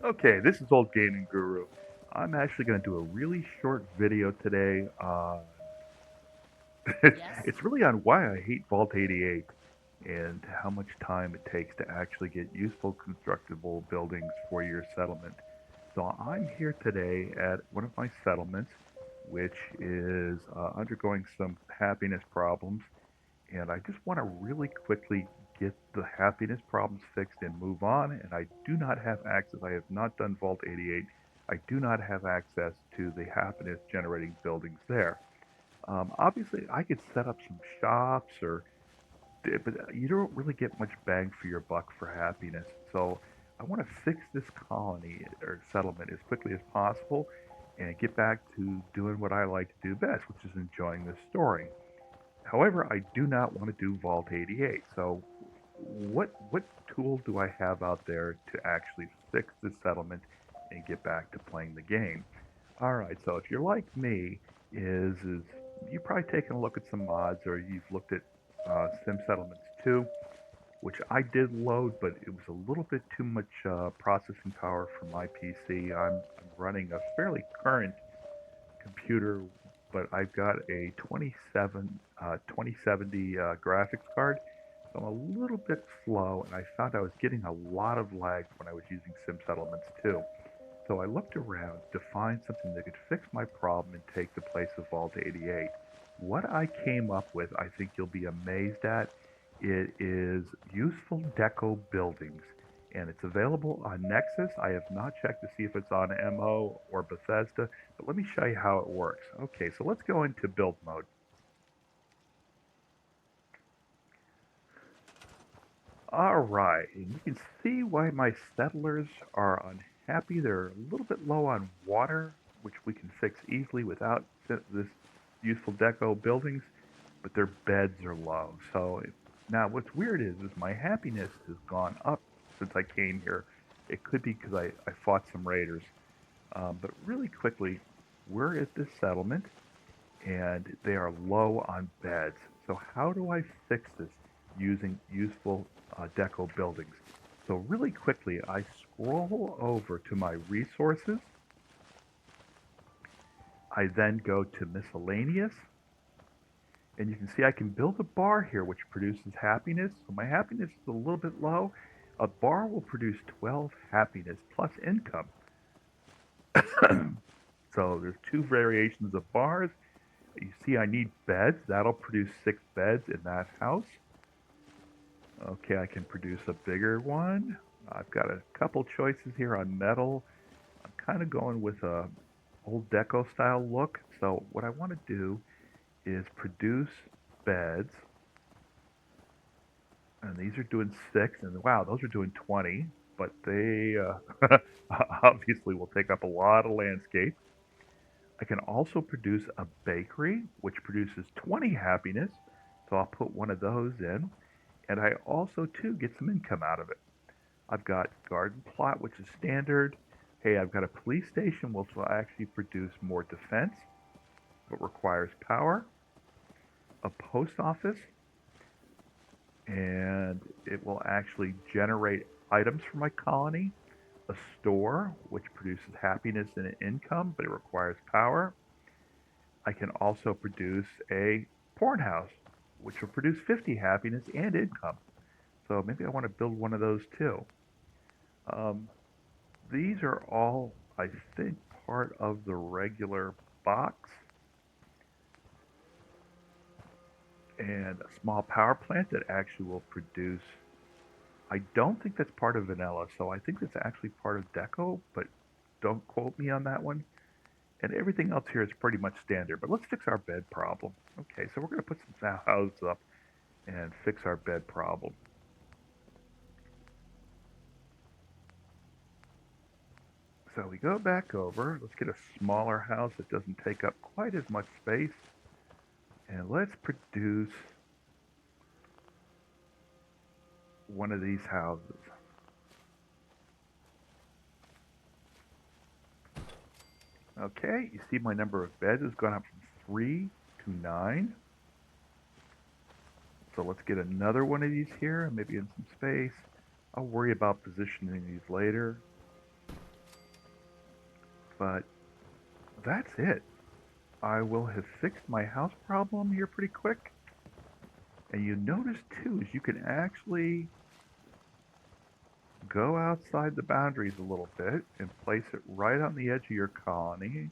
Okay, this is Old Gaming Guru. I'm actually going to do a really short video today on Yes? it's really on why I hate Vault 88 and how much time it takes to actually get useful constructible buildings for your settlement. So I'm here today at one of my settlements, which is undergoing some happiness problems, and I just want to really quickly get the happiness problems fixed and move on. And I do not have access. I have not done Vault 88. I do not have access to the happiness generating buildings there. Obviously, I could set up some shops but you don't really get much bang for your buck for happiness. So I want to fix this colony or settlement as quickly as possible and get back to doing what I like to do best, which is enjoying this story. However, I do not want to do Vault 88. So what tool do I have out there to actually fix this settlement and get back to playing the game? All right, so if you're like me, is you've probably taken a look at some mods or you've looked at Sim Settlements 2, which I did load, but it was a little bit too much processing power for my PC. I'm running a fairly current computer, but I've got a 2070 graphics card. So I'm a little bit slow, and I found I was getting a lot of lag when I was using Sim Settlements too. So I looked around to find something that could fix my problem and take the place of Vault 88. What I came up with, I think you'll be amazed at. It is useful deco buildings, and it's available on Nexus. I have not checked to see if it's on MO or Bethesda, but let me show you how it works. Okay, so let's go into build mode. All right, and you can see why my settlers are unhappy. They're a little bit low on water, which we can fix easily without this useful deco buildings, but their beds are low. So now what's weird is my happiness has gone up since I came here. It could be because I fought some raiders. But really quickly, we're at this settlement and they are low on beds. So how do I fix this using useful deco buildings? So really quickly, I scroll over to my resources. I then go to miscellaneous, and you can see I can build a bar here, which produces happiness. So my happiness is a little bit low. A bar will produce 12 happiness plus income. So there's two variations of bars. You see I need beds. That'll produce 6 beds in that house. Okay, I can produce a bigger one. I've got a couple choices here on metal. I'm kind of going with a old deco style look. So what I want to do is produce beds, and these are doing 6, and wow, those are doing 20, but they obviously will take up a lot of landscape. I can also produce a bakery, which produces 20 happiness, so I'll put one of those in, and I also too get some income out of it. I've got garden plot, which is standard. Hey, I've got a police station, which will actually produce more defense, but requires power. A post office, and it will actually generate items for my colony. A store, which produces happiness and income, but it requires power. I can also produce a porn house, which will produce 50 happiness and income. So maybe I want to build one of those too. Um, these are all, I think, part of the regular box, and a small power plant that actually will produce. I don't think that's part of vanilla, so I think that's actually part of deco, but don't quote me on that one. And everything else here is pretty much standard. But let's fix our bed problem. Okay, so we're going to put some houses up and fix our bed problem. So we go back over. Let's get a smaller house that doesn't take up quite as much space. And let's produce one of these houses. Okay, you see my number of beds has gone up from 3 to 9. So let's get another one of these here, maybe in some space. I'll worry about positioning these later. But that's it. I will have fixed my house problem here pretty quick. And you notice too is you can actually go outside the boundaries a little bit and place it right on the edge of your colony.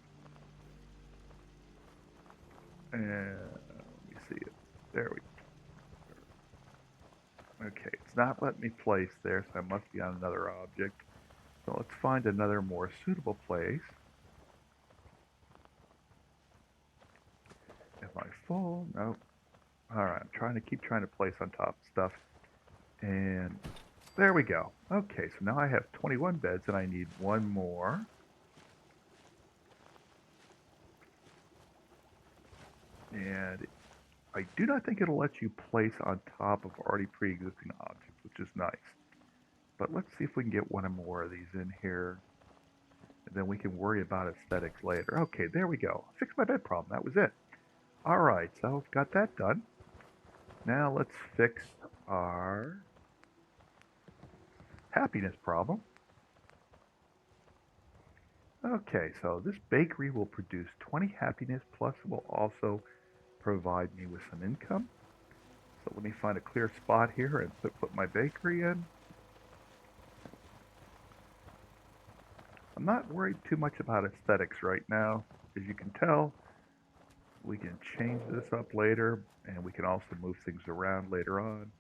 And let me see it. There we go. Okay, it's not letting me place there, so I must be on another object. So let's find another more suitable place. Am I full? No. Alright, I'm trying to keep trying to place on top of stuff. And there we go. Okay, so now I have 21 beds and I need one more. And I do not think it'll let you place on top of already pre-existing objects, which is nice. But let's see if we can get one or more of these in here. And then we can worry about aesthetics later. Okay, there we go. Fix my bed problem. That was it. All right, so I've got that done. Now let's fix our happiness problem. Okay, so this bakery will produce 20 happiness, plus it will also provide me with some income. So let me find a clear spot here and put my bakery in. I'm not worried too much about aesthetics right now. As you can tell, we can change this up later, and we can also move things around later on.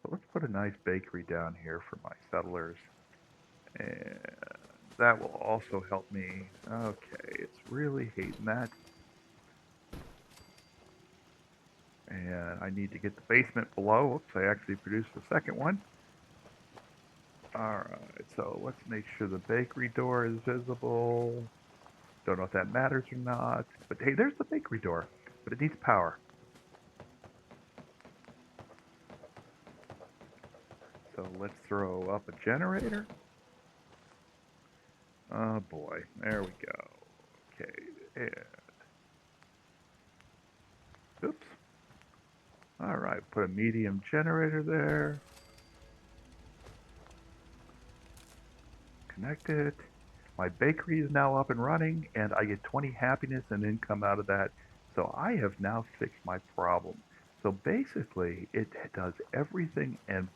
But let's put a nice bakery down here for my settlers. And that will also help me. Okay, it's really hating that. And I need to get the basement below. Oops, I actually produced the second one. Alright, so let's make sure the bakery door is visible. Don't know if that matters or not. But hey, there's the bakery door. But it needs power. So let's throw up a generator. Oh boy, there we go. Okay, and oops. Alright, put a medium generator there. Connect it. My bakery is now up and running, and I get 20 happiness and income out of that. So I have now fixed my problem. So basically, it does everything and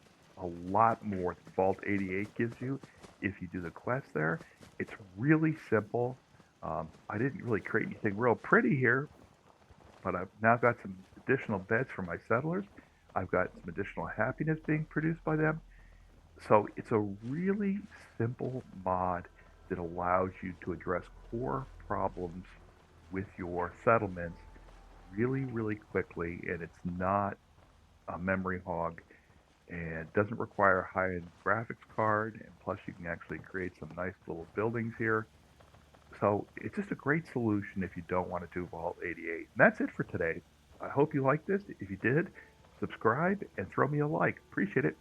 a lot more that Vault 88 gives you if you do the quest there. It's really simple. I didn't really create anything real pretty here, but I've now got some additional beds for my settlers. I've got some additional happiness being produced by them. So it's a really simple mod that allows you to address core problems with your settlements really, really quickly, and it's not a memory hog and doesn't require a high-end graphics card, and plus you can actually create some nice little buildings here. So it's just a great solution if you don't want to do Vault 88. And that's it for today. I hope you liked this. If you did, subscribe and throw me a like. Appreciate it.